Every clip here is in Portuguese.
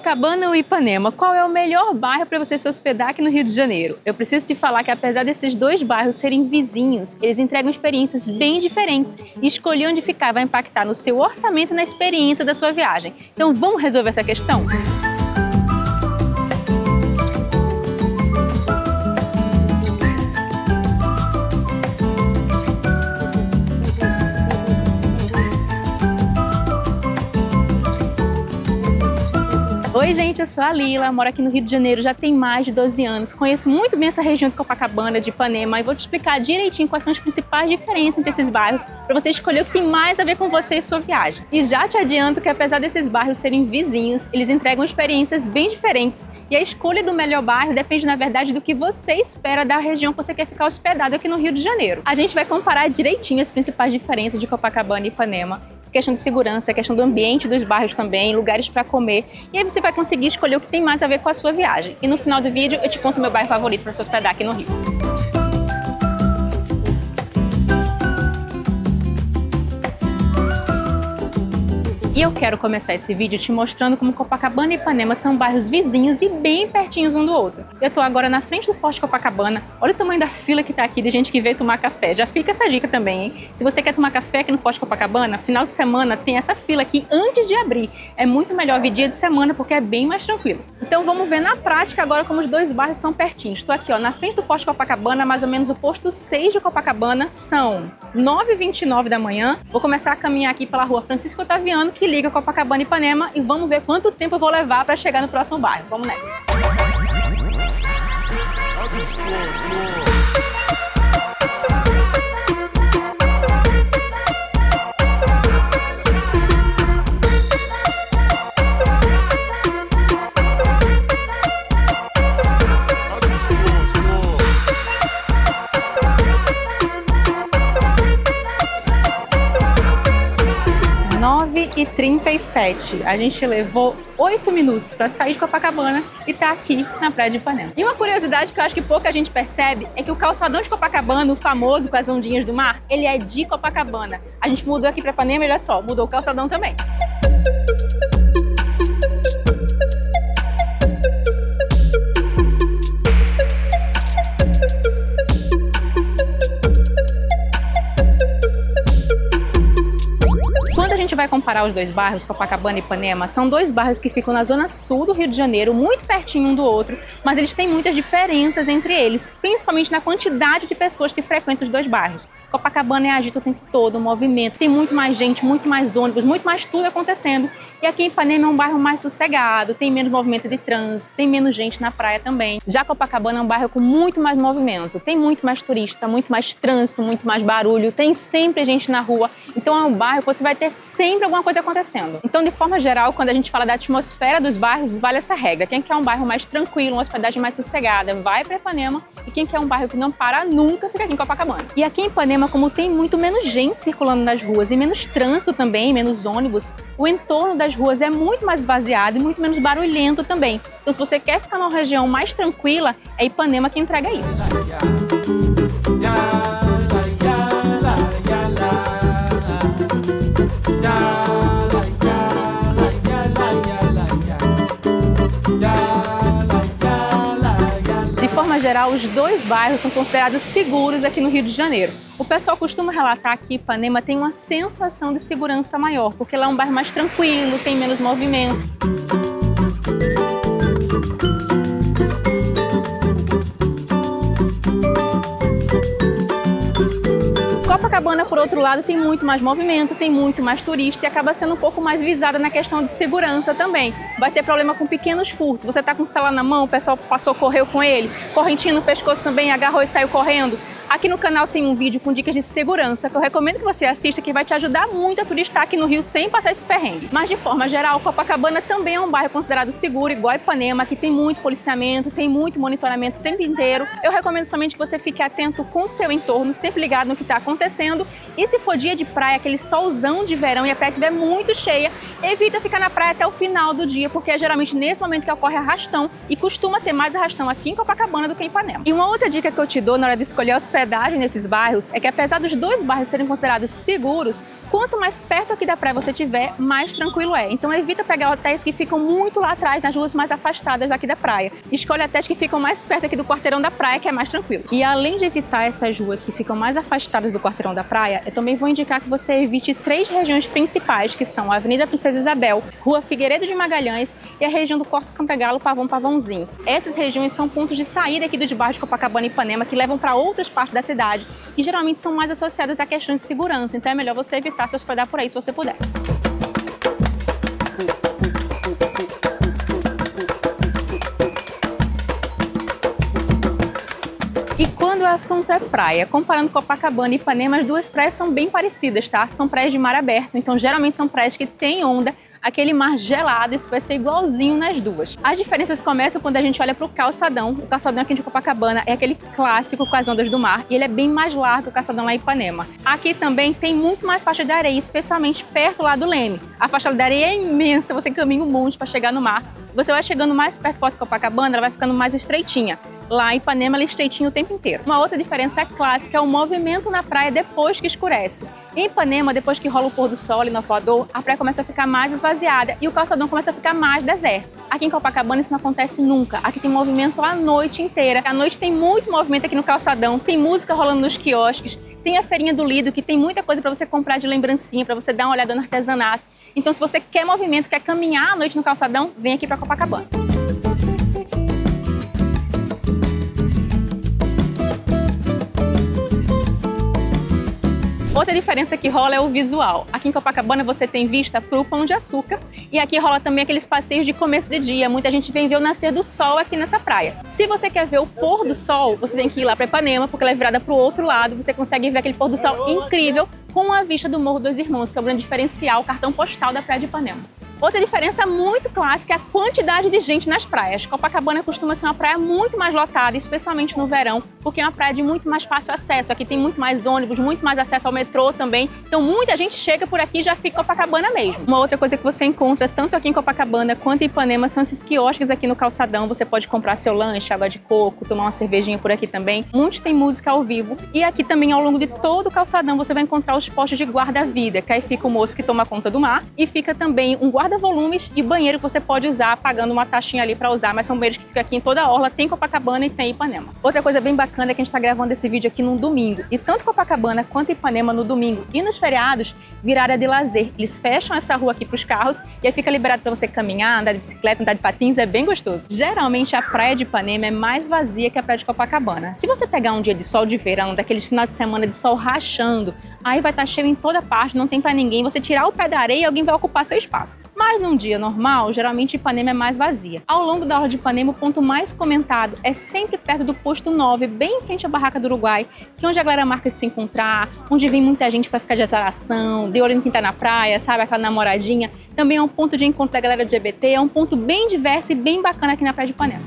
Copacabana ou Ipanema, qual é o melhor bairro para você se hospedar aqui no Rio de Janeiro? Eu preciso te falar que apesar desses dois bairros serem vizinhos, eles entregam experiências bem diferentes e escolher onde ficar vai impactar no seu orçamento e na experiência da sua viagem. Então vamos resolver essa questão? Oi gente, eu sou a Lila, moro aqui no Rio de Janeiro já tem mais de 12 anos, conheço muito bem essa região de Copacabana, de Ipanema e vou te explicar direitinho quais são as principais diferenças entre esses bairros para você escolher o que tem mais a ver com você e sua viagem. E já te adianto que apesar desses bairros serem vizinhos, eles entregam experiências bem diferentes e a escolha do melhor bairro depende na verdade do que você espera da região que você quer ficar hospedado aqui no Rio de Janeiro. A gente vai comparar direitinho as principais diferenças de Copacabana e Ipanema, questão de segurança, questão do ambiente dos bairros também, lugares para comer. E aí você vai conseguir escolher o que tem mais a ver com a sua viagem. E no final do vídeo eu te conto o meu bairro favorito para se hospedar aqui no Rio. E eu quero começar esse vídeo te mostrando como Copacabana e Ipanema são bairros vizinhos e bem pertinhos um do outro. Eu tô agora na frente do Forte Copacabana, olha o tamanho da fila que tá aqui de gente que veio tomar café. Já fica essa dica também, hein? Se você quer tomar café aqui no Forte Copacabana, final de semana tem essa fila aqui antes de abrir. É muito melhor vir dia de semana porque é bem mais tranquilo. Então vamos ver na prática agora como os dois bairros são pertinhos. Estou aqui ó, na frente do Forte Copacabana, mais ou menos o posto 6 de Copacabana, são 9h29 da manhã. Vou começar a caminhar aqui pela rua Francisco Otaviano, que liga Copacabana e Ipanema, e vamos ver quanto tempo eu vou levar para chegar no próximo bairro. Vamos nessa! E 37. A gente levou 8 minutos para sair de Copacabana e tá aqui na praia de Ipanema. E uma curiosidade que eu acho que pouca gente percebe é que o calçadão de Copacabana, o famoso com as ondinhas do mar, ele é de Copacabana. A gente mudou aqui para Ipanema e olha só, mudou o calçadão também. Vai comparar os dois bairros, Copacabana e Ipanema, são dois bairros que ficam na zona sul do Rio de Janeiro, muito pertinho um do outro, mas eles têm muitas diferenças entre eles, principalmente na quantidade de pessoas que frequentam os dois bairros. Copacabana é agito o tempo todo, movimento, tem muito mais gente, muito mais ônibus, muito mais tudo acontecendo. E aqui em Ipanema é um bairro mais sossegado, tem menos movimento de trânsito, tem menos gente na praia também. Já Copacabana é um bairro com muito mais movimento, tem muito mais turista, muito mais trânsito, muito mais barulho, tem sempre gente na rua. Então é um bairro que você vai ter sempre alguma coisa acontecendo. Então, de forma geral, quando a gente fala da atmosfera dos bairros, vale essa regra. Quem quer um bairro mais tranquilo, uma hospedagem mais sossegada, vai para Ipanema. E quem quer um bairro que não para nunca, fica aqui em Copacabana. E aqui em Ipanema, como tem muito menos gente circulando nas ruas e menos trânsito também, menos ônibus, o entorno das ruas é muito mais esvaziado e muito menos barulhento também. Então, se você quer ficar numa região mais tranquila, é Ipanema que entrega isso. De forma geral, os dois bairros são considerados seguros aqui no Rio de Janeiro. O pessoal costuma relatar que Ipanema tem uma sensação de segurança maior, porque lá é um bairro mais tranquilo, tem menos movimento. Copacabana, por outro lado, tem muito mais movimento, tem muito mais turista e acaba sendo um pouco mais visada na questão de segurança também. Vai ter problema com pequenos furtos. Você tá com o celular na mão, o pessoal passou, correu com ele, correntinha no pescoço também, agarrou e saiu correndo. Aqui no canal tem um vídeo com dicas de segurança que eu recomendo que você assista, que vai te ajudar muito a turistar aqui no Rio sem passar esse perrengue. Mas de forma geral, Copacabana também é um bairro considerado seguro, igual Ipanema, que tem muito policiamento, tem muito monitoramento o tempo inteiro. Eu recomendo somente que você fique atento com o seu entorno, sempre ligado no que está acontecendo. E se for dia de praia, aquele solzão de verão e a praia estiver muito cheia, evita ficar na praia até o final do dia, porque é geralmente nesse momento que ocorre arrastão e costuma ter mais arrastão aqui em Copacabana do que em Ipanema. E uma outra dica que eu te dou na hora de escolher hospedagem novidade nesses bairros é que, apesar dos dois bairros serem considerados seguros, quanto mais perto aqui da praia você estiver, mais tranquilo é. Então evita pegar hotéis que ficam muito lá atrás, nas ruas mais afastadas daqui da praia. Escolhe hotéis que ficam mais perto aqui do quarteirão da praia, que é mais tranquilo. E além de evitar essas ruas que ficam mais afastadas do quarteirão da praia, eu também vou indicar que você evite 3 regiões principais, que são a Avenida Princesa Isabel, Rua Figueiredo de Magalhães e a região do Porto Campegalo, Pavãozinho. Essas regiões são pontos de saída aqui dos bairros de Copacabana e Ipanema que levam para outras partes da cidade e geralmente são mais associadas a questões de segurança, então é melhor você evitar se hospedar por aí se você puder. E quando o assunto é praia, comparando Copacabana e Ipanema, as duas praias são bem parecidas, tá? São praias de mar aberto, então geralmente são praias que têm onda, aquele mar gelado, isso vai ser igualzinho nas duas. As diferenças começam quando a gente olha para o calçadão. O calçadão aqui de Copacabana é aquele clássico com as ondas do mar e ele é bem mais largo que o calçadão lá em Ipanema. Aqui também tem muito mais faixa de areia, especialmente perto lá do Leme. A faixa de areia é imensa, você caminha um monte para chegar no mar. Você vai chegando mais perto de Copacabana, ela vai ficando mais estreitinha. Lá em Ipanema ela é estreitinha o tempo inteiro. Uma outra diferença clássica é o movimento na praia depois que escurece. Em Ipanema, depois que rola o pôr do sol ali no Arpoador, a praia começa a ficar mais esvaziada e o calçadão começa a ficar mais deserto. Aqui em Copacabana isso não acontece nunca. Aqui tem movimento a noite inteira. À noite tem muito movimento aqui no calçadão, tem música rolando nos quiosques, tem a feirinha do Lido, que tem muita coisa para você comprar de lembrancinha, para você dar uma olhada no artesanato. Então, se você quer movimento, quer caminhar à noite no calçadão, vem aqui para Copacabana. Outra diferença que rola é o visual. Aqui em Copacabana você tem vista para o Pão de Açúcar e aqui rola também aqueles passeios de começo de dia. Muita gente vem ver o nascer do sol aqui nessa praia. Se você quer ver o pôr do sol, você tem que ir lá para Ipanema, porque ela é virada para o outro lado. Você consegue ver aquele pôr do sol incrível com a vista do Morro dos Irmãos, que é o grande diferencial, o cartão postal da praia de Ipanema. Outra diferença muito clássica é a quantidade de gente nas praias. Copacabana costuma ser uma praia muito mais lotada, especialmente no verão, porque é uma praia de muito mais fácil acesso. Aqui tem muito mais ônibus, muito mais acesso ao metrô também. Então muita gente chega por aqui e já fica em Copacabana mesmo. Uma outra coisa que você encontra tanto aqui em Copacabana quanto em Ipanema são esses quiosques aqui no calçadão. Você pode comprar seu lanche, água de coco, tomar uma cervejinha por aqui também. Muitos têm música ao vivo. E aqui também, ao longo de todo o calçadão, você vai encontrar os postos de guarda-vida, que aí fica o moço que toma conta do mar e fica também um guarda-volumes e banheiro que você pode usar pagando uma taxinha ali para usar, mas são banheiros que ficam aqui em toda a orla, tem Copacabana e tem Ipanema. Outra coisa bem bacana é que a gente está gravando esse vídeo aqui num domingo e tanto Copacabana quanto Ipanema no domingo e nos feriados vira área de lazer. Eles fecham essa rua aqui para os carros e aí fica liberado para você caminhar, andar de bicicleta, andar de patins, é bem gostoso. Geralmente a praia de Ipanema é mais vazia que a praia de Copacabana. Se você pegar um dia de sol de verão, daqueles finais de semana de sol rachando, aí vai estar cheio em toda parte, não tem para ninguém, você tirar o pé da areia e alguém vai ocupar seu espaço. Mas num dia normal, geralmente Ipanema é mais vazia. Ao longo da orla de Ipanema, o ponto mais comentado é sempre perto do posto 9, bem em frente à barraca do Uruguai, que é onde a galera marca de se encontrar, onde vem muita gente para ficar de azaração, de olho em quem tá na praia, sabe, aquela namoradinha. Também é um ponto de encontro da galera LGBT, é um ponto bem diverso e bem bacana aqui na praia de Ipanema.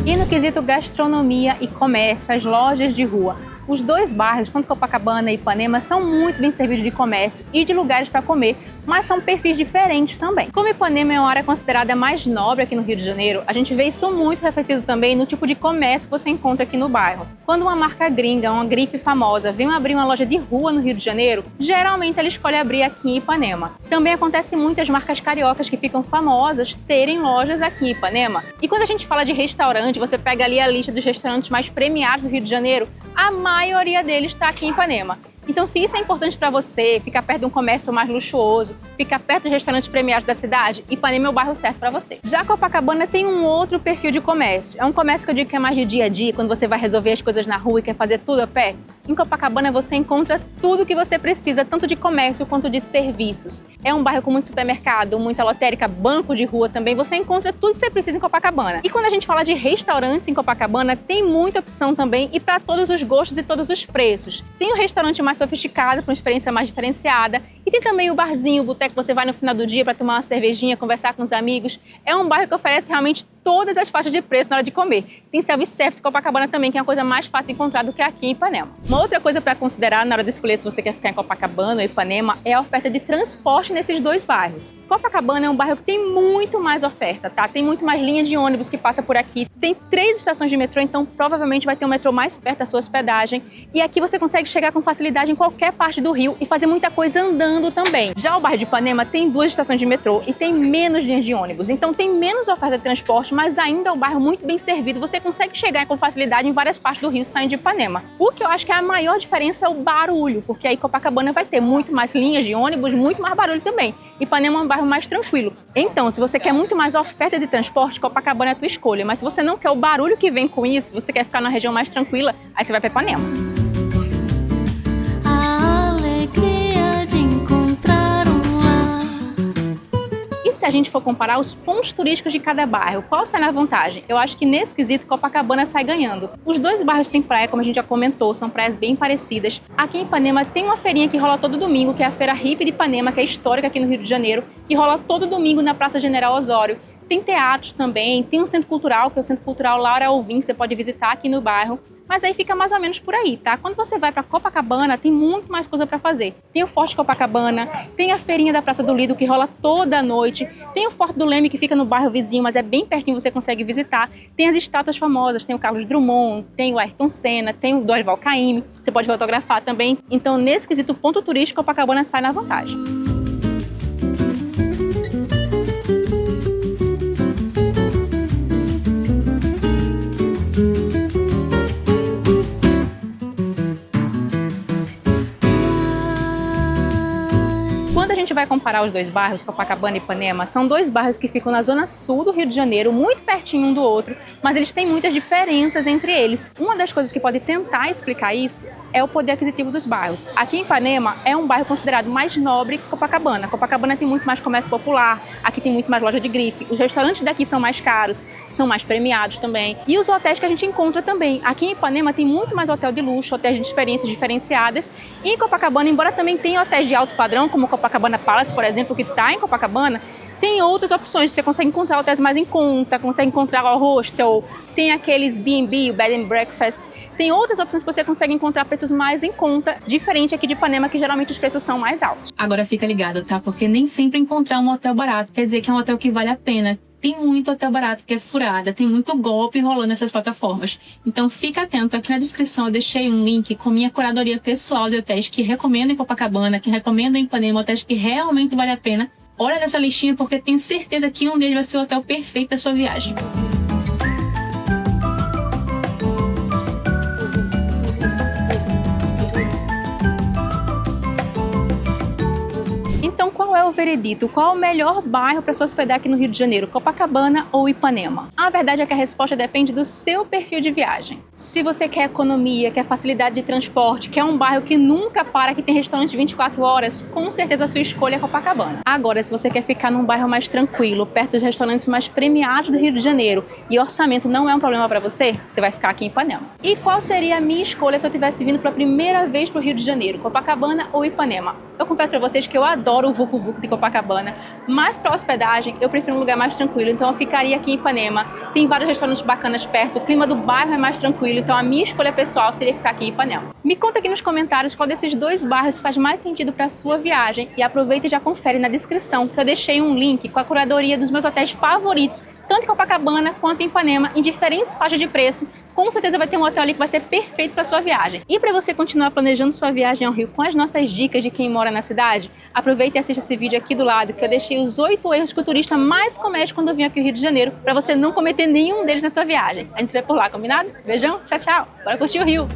E no quesito gastronomia e comércio, as lojas de rua. Os dois bairros, tanto Copacabana e Ipanema, são muito bem servidos de comércio e de lugares para comer, mas são perfis diferentes também. Como Ipanema é uma área considerada mais nobre aqui no Rio de Janeiro, a gente vê isso muito refletido também no tipo de comércio que você encontra aqui no bairro. Quando uma marca gringa, uma grife famosa, vem abrir uma loja de rua no Rio de Janeiro, geralmente ela escolhe abrir aqui em Ipanema. Também acontece muitas marcas cariocas que ficam famosas terem lojas aqui em Ipanema. E quando a gente fala de restaurante, você pega ali a lista dos restaurantes mais premiados do Rio de Janeiro, a maioria deles está aqui em Ipanema. Então, se isso é importante para você, ficar perto de um comércio mais luxuoso, ficar perto dos restaurantes premiados da cidade, Ipanema é o bairro certo para você. Já Copacabana tem um outro perfil de comércio. É um comércio que eu digo que é mais de dia a dia, quando você vai resolver as coisas na rua e quer fazer tudo a pé. Em Copacabana você encontra tudo o que você precisa, tanto de comércio quanto de serviços. É um bairro com muito supermercado, muita lotérica, banco de rua também. Você encontra tudo que você precisa em Copacabana. E quando a gente fala de restaurantes em Copacabana, tem muita opção também e para todos os gostos e todos os preços. Tem um restaurante mais sofisticado, com uma experiência mais diferenciada. E tem também o barzinho, o boteco que você vai no final do dia para tomar uma cervejinha, conversar com os amigos. É um bairro que oferece realmente todas as faixas de preço na hora de comer. Tem self-service em Copacabana também, que é uma coisa mais fácil de encontrar do que aqui em Ipanema. Uma outra coisa para considerar na hora de escolher se você quer ficar em Copacabana ou Ipanema é a oferta de transporte nesses dois bairros. Copacabana é um bairro que tem muito mais oferta, tá? Tem muito mais linha de ônibus que passa por aqui. Tem 3 estações de metrô, então provavelmente vai ter um metrô mais perto da sua hospedagem. E aqui você consegue chegar com facilidade em qualquer parte do Rio e fazer muita coisa andando também. Já o bairro de Ipanema tem 2 estações de metrô e tem menos linhas de ônibus. Então tem menos oferta de transporte, mas ainda é um bairro muito bem servido. Você consegue chegar com facilidade em várias partes do Rio saindo de Ipanema. O que eu acho que a maior diferença é o barulho, porque aí Copacabana vai ter muito mais linhas de ônibus, muito mais barulho também. Ipanema é um bairro mais tranquilo. Então, se você quer muito mais oferta de transporte, Copacabana é a tua escolha. Mas se você não quer o barulho que vem com isso, você quer ficar na região mais tranquila, aí você vai para Ipanema. A alegria de encontrar um lar. E se a gente for comparar os pontos turísticos de cada bairro, qual sai na vantagem? Eu acho que nesse quesito Copacabana sai ganhando. Os dois bairros têm praia, como a gente já comentou, são praias bem parecidas. Aqui em Ipanema tem uma feirinha que rola todo domingo, que é a Feira Hippie de Ipanema, que é histórica aqui no Rio de Janeiro, que rola todo domingo na Praça General Osório. Tem teatros também, tem um centro cultural, que é o Centro Cultural Laura Alvim, que você pode visitar aqui no bairro. Mas aí fica mais ou menos por aí, tá? Quando você vai para Copacabana, tem muito mais coisa para fazer. Tem o Forte Copacabana, tem a feirinha da Praça do Lido, que rola toda noite, tem o Forte do Leme, que fica no bairro vizinho, mas é bem pertinho, você consegue visitar. Tem as estátuas famosas, tem o Carlos Drummond, tem o Ayrton Senna, tem o Dorival Caymmi, você pode fotografar também. Então, nesse quesito ponto turístico, Copacabana sai na vantagem. Quando a gente vai comparar os dois bairros, Copacabana e Ipanema, são dois bairros que ficam na zona sul do Rio de Janeiro, muito pertinho um do outro, mas eles têm muitas diferenças entre eles. Uma das coisas que pode tentar explicar isso é o poder aquisitivo dos bairros. Aqui em Ipanema é um bairro considerado mais nobre que Copacabana. Copacabana tem muito mais comércio popular, aqui tem muito mais loja de grife. Os restaurantes daqui são mais caros, são mais premiados também. E os hotéis que a gente encontra também. Aqui em Ipanema tem muito mais hotel de luxo, hotéis de experiências diferenciadas. E em Copacabana, embora também tenha hotéis de alto padrão, como o Copacabana Palace, por exemplo, que está em Copacabana, tem outras opções. Você consegue encontrar hotéis mais em conta, consegue encontrar o hostel, tem aqueles B&B, o Bed and Breakfast. Tem outras opções que você consegue encontrar preços mais em conta, diferente aqui de Ipanema, que geralmente os preços são mais altos. Agora fica ligado, tá? Porque nem sempre encontrar um hotel barato quer dizer que é um hotel que vale a pena. Tem muito hotel barato que é furada, tem muito golpe rolando nessas plataformas. Então fica atento, aqui na descrição eu deixei um link com minha curadoria pessoal de hotéis que recomendo em Copacabana, que recomendo em Ipanema, hotéis que realmente vale a pena. Olha nessa listinha porque tenho certeza que um deles vai ser o hotel perfeito da sua viagem. Então, qual é o veredito? Qual é o melhor bairro para se hospedar aqui no Rio de Janeiro? Copacabana ou Ipanema? A verdade é que a resposta depende do seu perfil de viagem. Se você quer economia, quer facilidade de transporte, quer um bairro que nunca para, que tem restaurante 24 horas, com certeza a sua escolha é Copacabana. Agora, se você quer ficar num bairro mais tranquilo, perto dos restaurantes mais premiados do Rio de Janeiro, e orçamento não é um problema para você, você vai ficar aqui em Ipanema. E qual seria a minha escolha se eu tivesse vindo pela primeira vez para o Rio de Janeiro? Copacabana ou Ipanema? Eu confesso para vocês que eu adoro o Vucu Vucu de Copacabana, mas para hospedagem eu prefiro um lugar mais tranquilo, então eu ficaria aqui em Ipanema. Tem vários restaurantes bacanas perto, o clima do bairro é mais tranquilo, então a minha escolha pessoal seria ficar aqui em Ipanema. Me conta aqui nos comentários qual desses dois bairros faz mais sentido para a sua viagem e aproveita e já confere na descrição que eu deixei um link com a curadoria dos meus hotéis favoritos, tanto em Copacabana quanto em Ipanema, em diferentes faixas de preço. Com certeza vai ter um hotel ali que vai ser perfeito para sua viagem. E para você continuar planejando sua viagem ao Rio com as nossas dicas de quem mora na cidade, aproveita e assista esse vídeo aqui do lado, que eu deixei os 8 erros que o turista mais comete quando vem aqui ao Rio de Janeiro, para você não cometer nenhum deles na sua viagem. A gente se vê por lá, combinado? Beijão, tchau, tchau. Bora curtir o Rio!